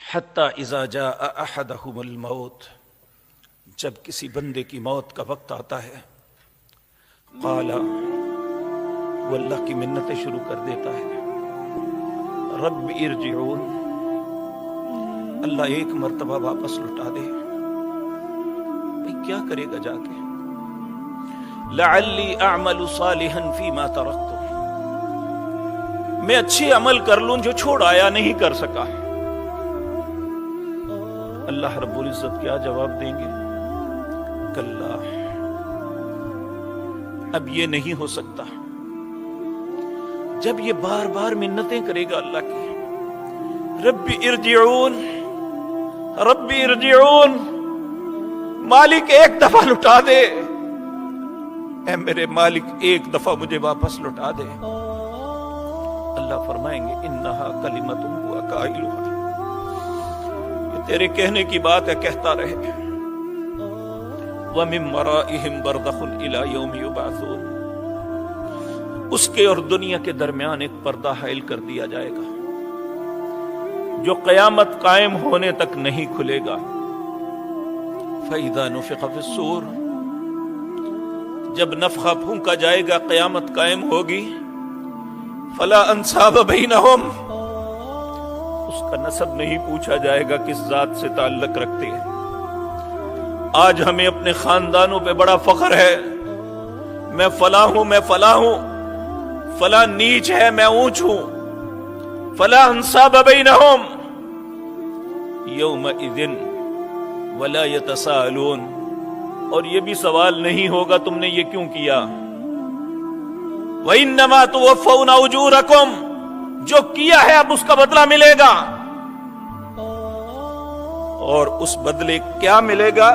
حتی اذا جاء احدهم الموت، جب کسی بندے کی موت کا وقت آتا ہے، قال، وہ اللہ کی منتیں شروع کر دیتا ہے، رب ارجعون، اللہ ایک مرتبہ واپس لٹا دے۔ بھئی کیا کرے گا جا کے؟ لعلی اعمل صالحا فیما ترکت، میں اچھے عمل کر لوں جو چھوڑ آیا نہیں کر سکا۔ اللہ رب العزت کیا جواب دیں گے؟ کلا، اب یہ نہیں ہو سکتا۔ جب یہ بار بار منتیں کرے گا اللہ کی، رب ارجعون، رب ارجعون، مالک ایک دفعہ لٹا دے، اے میرے مالک ایک دفعہ مجھے واپس لٹا دے۔ اللہ فرمائیں گے انہا کلمۃ ہوا قائلھا، یہ تیرے کہنے کی بات ہے، کہتا رہے۔ وَمِن وَرَائِهِمْ بَرْزَخٌ إِلَى يَوْمِ يُبْعَثُونَ، اس کے اور دنیا کے درمیان ایک پردہ حائل کر دیا جائے گا جو قیامت قائم ہونے تک نہیں کھلے گا۔ فَإِذَا نُفِخَ فِي الصُّورِ، جب نفخہ پھونکا جائے گا، قیامت قائم ہوگی۔ فَلَا أَنْسَابَ بَيْنَهُمْ، اس کا نسب نہیں پوچھا جائے گا کس ذات سے تعلق رکھتے ہیں۔ آج ہمیں اپنے خاندانوں پہ بڑا فخر ہے، میں فلاں ہوں، میں فلاں ہوں، فلاں نیچ ہے، میں اونچ ہوں۔ فَلَا أَنْسَابَ بَيْنَهُمْ يَوْمَئِذٍ وَلَا يَتَسَاءَلُونَ، اور یہ بھی سوال نہیں ہوگا تم نے یہ کیوں کیا۔ وَإِنَّمَا تُوَفَّوْنَ أُجُورَكُمْ، جو کیا ہے اب اس کا بدلہ ملے گا۔ اور اس بدلے کیا ملے گا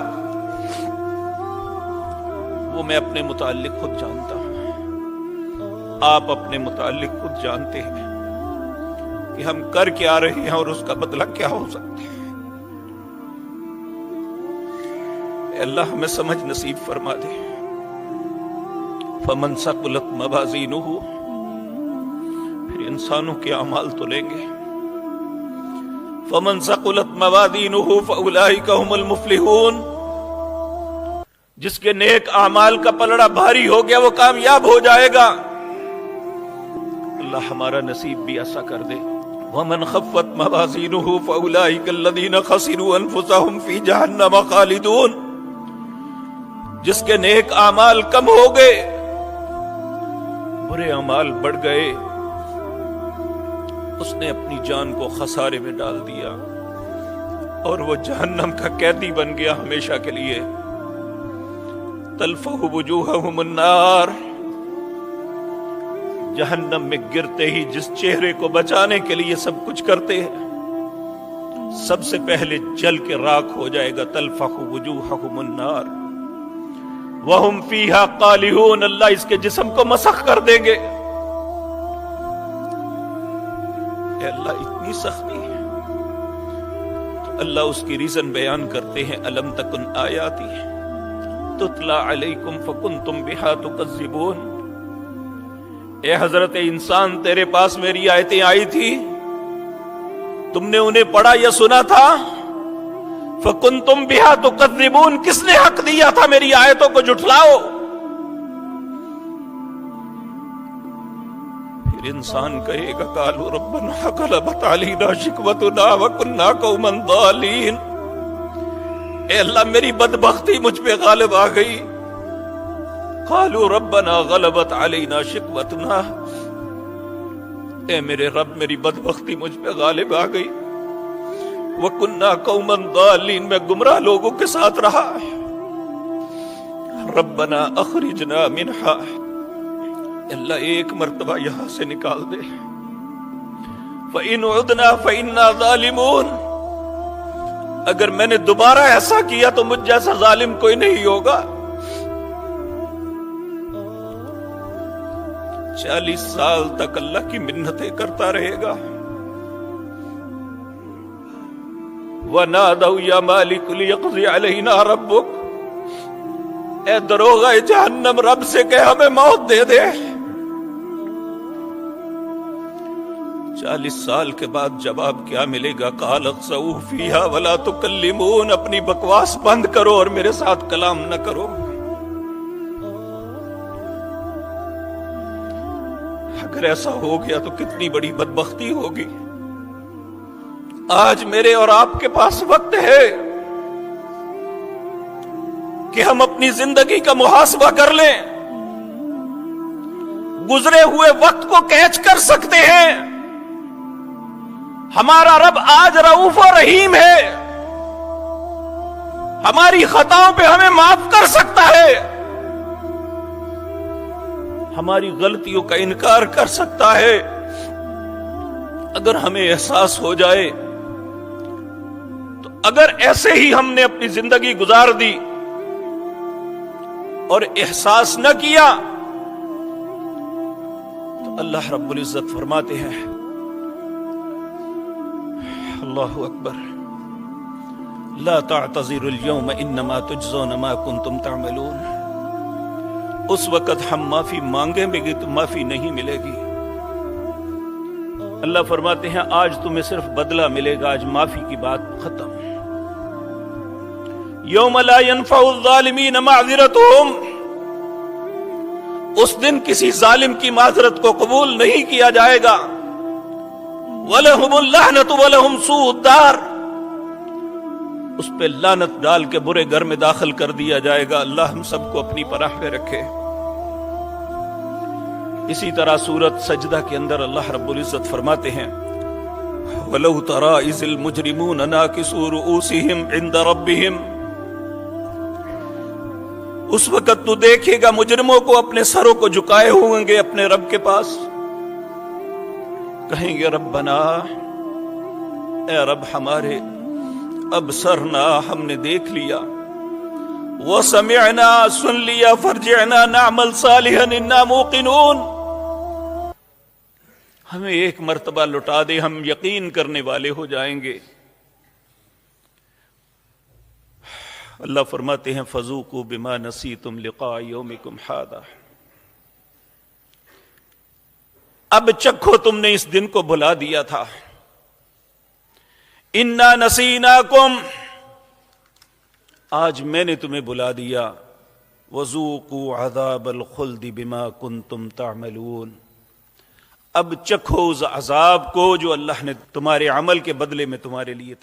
وہ میں اپنے متعلق خود جانتا ہوں، آپ اپنے متعلق خود جانتے ہیں کہ ہم کر کیا رہے ہیں اور اس کا بدلہ کیا ہو سکتا ہے۔ اے اللہ ہمیں سمجھ نصیب فرما دے۔ فَمَنْ ثَقُلَتْ مَوَازِينُهُ، پھر انسانوں کے اعمال تو لیں گے۔ فَمَنْ ثَقُلَتْ مَوَازِينُهُ فَأُولَئِكَ هُمُ الْمُفْلِحُونَ، جس کے نیک اعمال کا پلڑا بھاری ہو گیا وہ کامیاب ہو جائے گا۔ اللہ ہمارا نصیب بھی ایسا کر دے۔ وَمَنْ خَفَّتْ مَوَازِينُهُ فَأُولَئِكَ الَّذِينَ خَسِرُوا أَنفُسَهُمْ فِي جَهَنَّمَ خَالِدُونَ، جس کے نیک اعمال کم ہو گئے، برے اعمال بڑھ گئے، اس نے اپنی جان کو خسارے میں ڈال دیا اور وہ جہنم کا قیدی بن گیا ہمیشہ کے لیے۔ تلفح وجوہہم النار، جہنم میں گرتے ہی جس چہرے کو بچانے کے لیے سب کچھ کرتے ہیں، سب سے پہلے جل کے راکھ ہو جائے گا۔ تلفح وجوہہم النار وَهُمْ فِيهَا قَالِحُونَ، اللہ اس کے جسم کو مسخ کر دیں گے۔ اے اللہ اتنی سختی ہے تو اللہ اس کی ریزن بیان کرتے ہیں۔ أَلَمْ تَكُنْ آيَاتِي تُتْلَى عَلَيْكُمْ فَكُنْتُمْ بِهَا تُكَذِّبُونَ، اے حضرت انسان تیرے پاس میری آیتیں آئی تھی، تم نے انہیں پڑھا یا سنا تھا؟ فَكُنْتُمْ بِهَا تُكَذِّبُونَ، کس نے حق دیا تھا میری آیتوں کو جھٹلاؤ؟ پھر انسان کہے گا قَالُوا رَبَّنَا غَلَبَتْ عَلَيْنَا شِقْوَتُنَا وَكُنَّا قَوْمًا ضَالِّينَ، اے اللہ میری بدبختی مجھ پہ غالب آ گئی۔ قَالُوا رَبَّنَا غَلَبَتْ عَلَيْنَا شِقْوَتُنَا، اے میرے رب میری بدبختی مجھ پہ غالب آ گئی۔ وَكُنَّا قَوْمًا ضَالِّينَ، میں گمراہ لوگوں کے ساتھ رہا۔ رَبَّنَا أَخْرِجْنَا مِنْهَا، اللہ ایک مرتبہ یہاں سے نکال دے۔ فَإِنْ عُدْنَا فَإِنَّا ظَالِمُونَ، اگر میں نے دوبارہ ایسا کیا تو مجھ جیسا ظالم کوئی نہیں ہوگا۔ 40 سال تک اللہ کی منتیں کرتا رہے گا۔ وَنَادَوْا يَا مَالِكُ لِيَقْضِيَ عَلَيْنَا رَبُّكَ، اے دروغہ جہنم رب سے کہ ہمیں موت دے دے۔ 40 سال کے بعد جواب کیا ملے گا؟ قال اخسؤوا فیہا ولا تکلمون، اپنی بکواس بند کرو اور میرے ساتھ کلام نہ کرو۔ اگر ایسا ہو گیا تو کتنی بڑی بدبختی ہوگی۔ آج میرے اور آپ کے پاس وقت ہے کہ ہم اپنی زندگی کا محاسبہ کر لیں، گزرے ہوئے وقت کو کیچ کر سکتے ہیں۔ ہمارا رب آج رؤوف و رحیم ہے، ہماری خطاؤں پہ ہمیں معاف کر سکتا ہے، ہماری غلطیوں کا انکار کر سکتا ہے۔ اگر ہمیں احساس ہو جائے تو اگر ایسے ہی ہم نے اپنی زندگی گزار دی اور احساس نہ کیا تو اللہ رب العزت فرماتے ہیں، اللہ اکبر، لا تعتذروا اليوم انما تجزون ما کنتم تعملون۔ اس وقت ہم معافی مانگیں گے تو معافی نہیں ملے گی۔ اللہ فرماتے ہیں آج تمہیں صرف بدلہ ملے گا، آج معافی کی بات ختم۔ یوم لا ينفع الظالمین معذرتهم، اس دن کسی ظالم کی معذرت کو قبول نہیں کیا جائے گا۔ وَلَهُمُ اللَّعْنَةُ وَلَهُمْ سُوءُ الدَّارِ، اس پہ لعنت ڈال کے برے گھر میں داخل کر دیا جائے گا۔ اللہ ہم سب کو اپنی پناہ میں رکھے۔ اسی طرح سورۃ سجدہ کے اندر اللہ رب العزت فرماتے ہیں، وَلَوْ تَرَىٰ إِذِ الْمُجْرِمُونَ نَاكِسُو رُؤُوسِهِمْ عِندَ رَبِّهِمْ، اس وقت تو دیکھے گا مجرموں کو اپنے سروں کو جھکائے ہوں گے اپنے رب کے پاس، کہیں گے ربنا، اے رب ہمارے، ابصرنا، ہم نے دیکھ لیا، وسمعنا، سن لیا، فرجعنا نعمل صالحا انا موقنون، ہمیں ایک مرتبہ لوٹا دے، ہم یقین کرنے والے ہو جائیں گے۔ اللہ فرماتے ہیں فذوقوا بما نسیتم لقاء یومکم ھذا، اب چکھو تم نے اس دن کو بھلا دیا تھا۔ انا نسیناکم، آج میں نے تمہیں بلا دیا۔ وذوقوا عذاب الخلد بما کنتم تعملون، اب چکھو اس عذاب کو جو اللہ نے تمہارے عمل کے بدلے میں تمہارے لیے تیار